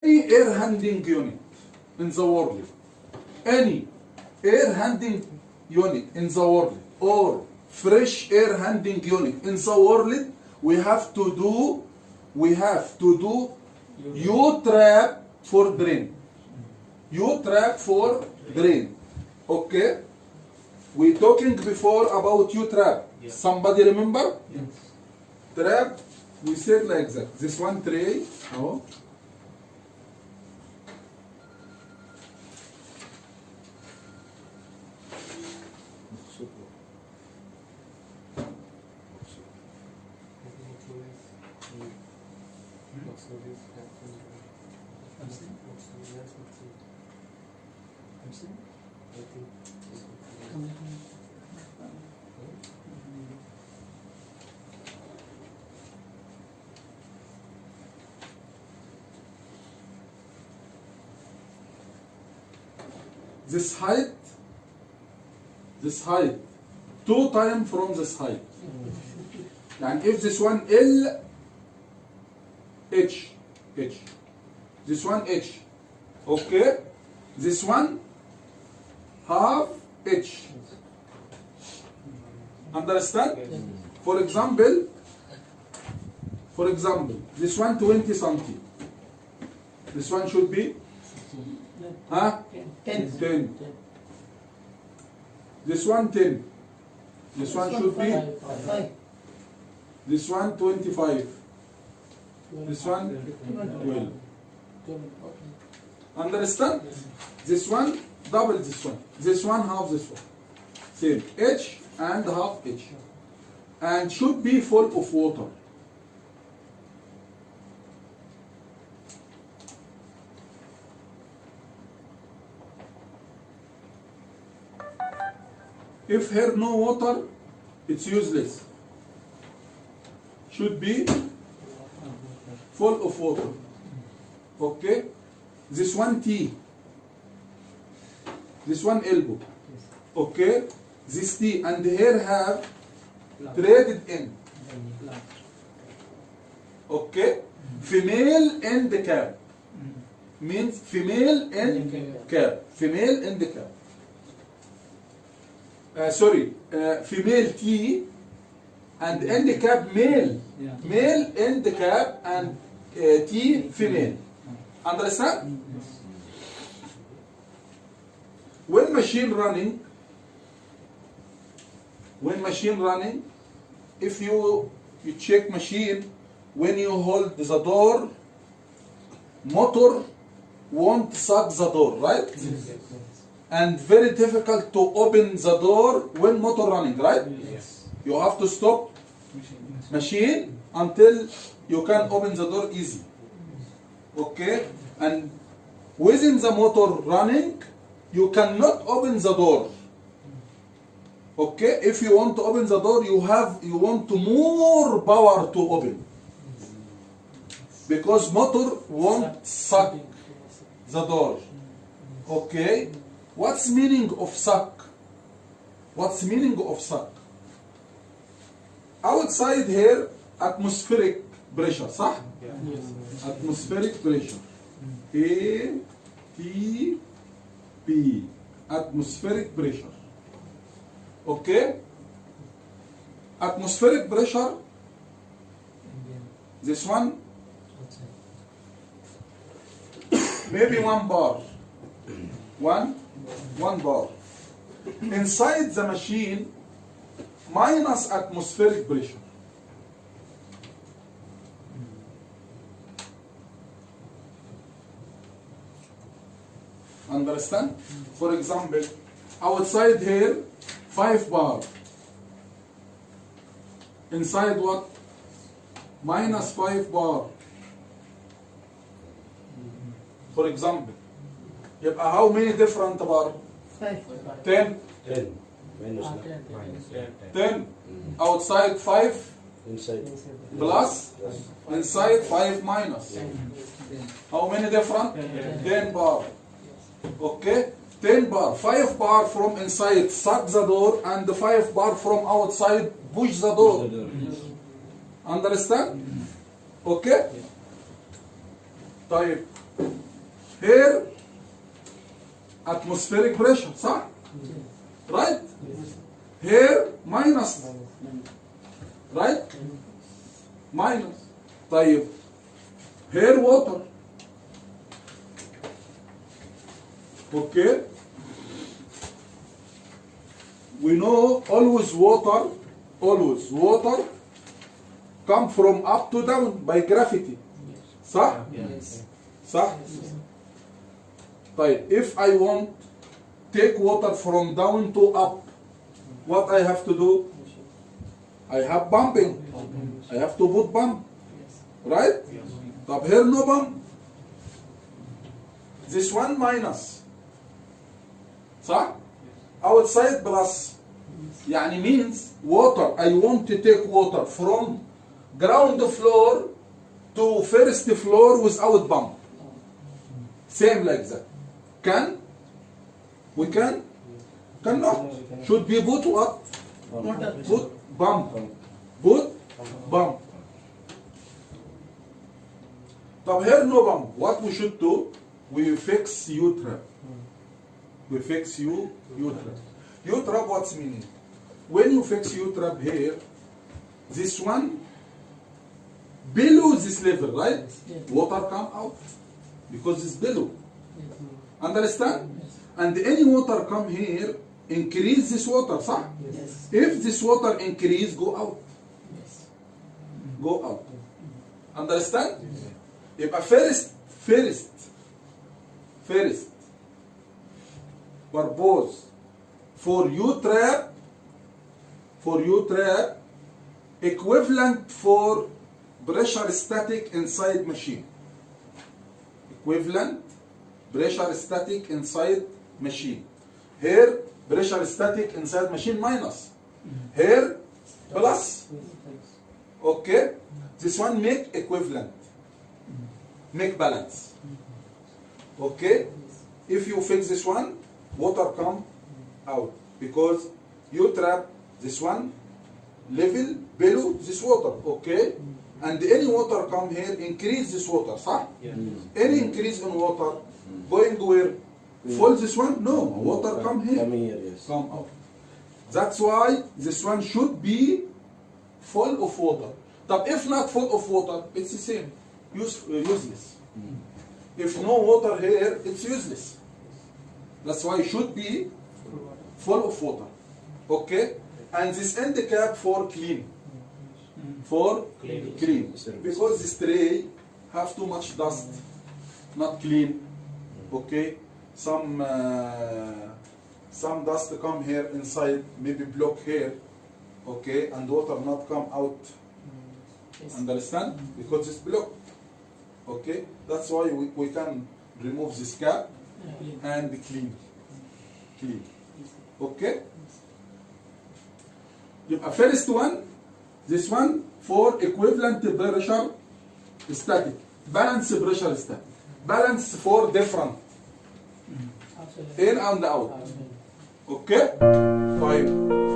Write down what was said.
any air handling unit in the world, any air handling unit in the world or fresh air handling unit in the world, we have to do U-trap for drain. U-trap for drain. Okay? We talking before about U-trap. Yeah. Somebody remember? Yes. Trap, we said like that. This one tray. Oh. This height, 2 times from this height. And if this one L, H, this one H, okay? This one half H. Understand? Yes. For example, this one 20 cm. This one should be 10. This one 10. This one should be. This one 25. This one 12. Understand? This one double this one. This one half this one. Same. H and half H. And should be full of water. If here no water, it's useless. Should be full of water. Okay? This one T. This one elbow. Okay? This T and here have threaded end. Okay? Female end cap. Means female end cap. Female end cap. Female T and end cap male. Male end cap and T female. Understand? When machine running, if you check machine, when you hold the door, motor won't suck the door, right? And very difficult to open the door when motor running, right? Yes. You have to stop machine until you can open the door easy. Okay? And within the motor running, you cannot open the door. Okay? If you want to open the door, you want to more power to open. Because motor won't suck the door. Okay? What's meaning of suck? What's meaning of suck? Outside here, atmospheric pressure, صح? Yes. Atmospheric pressure. A, T, P. Atmospheric pressure. Okay? Atmospheric pressure, this one, maybe 1 bar. One bar. Inside the machine, minus atmospheric pressure. Understand? For example, outside here, 5 bar. Inside what? Minus 5 bar. For example. يبقى how many different bar? 10. 10 minus 10. Outside 5 inside plus, inside 5 minus. How many different? 10 bar. Okay? 10 bar. 5 bar from inside suck the door and the 5 bar from outside push the door. Understand? Okay? طيب here atmospheric pressure صح؟ right? here minus right? minus طيب here water okay we know always water come from up to down by gravity صح؟ Yes. صح؟ طيب if I want take water from down to up what I have to do? I have pumping. I have to put pump. Right? طب here no pump. This one minus. صح؟ outside plus. يعني means water. I want to take water from ground floor to first floor without pump. Same like that. Can? We can? Cannot. Should be put what? Put pump. Put pump. طب here no pump. What we should do? We fix U-trap. We fix U-trap. U-trap what's meaning? When you fix U-trap here, this one below this level, right? Water come out because it's below. Understand? And any water come here, increase this water, صح? Yes. If this water increase, go out. Yes. Go out. Understand? يبقى first purpose for U-trap equivalent for pressure static inside machine. Equivalent pressure static inside machine. Here pressure static inside machine minus. Here plus. Okay? This one make equivalent. Make balance. Okay? If you fix this one, water come out. Because you trap this one level below this water. Okay? And any water come here, increase this water. صح? Any increase in water, going where? Full this one? No. Water come here. Come here, yes. Come out. That's why this one should be full of water. But if not full of water, it's the same. Useless. If no water here, it's useless. That's why it should be full of water. Okay? And this end cap for clean. For clean. Because this tray have too much dust. Not clean. Okay? Some dust come here inside, maybe block here. Okay? And water not come out. Understand? Because it's blocked. Okay? That's why we can remove this cap and clean. Clean. Okay? First one, this one for equivalent pressure static. Balance pressure static. Balance for different. In and out. Okay? Fine.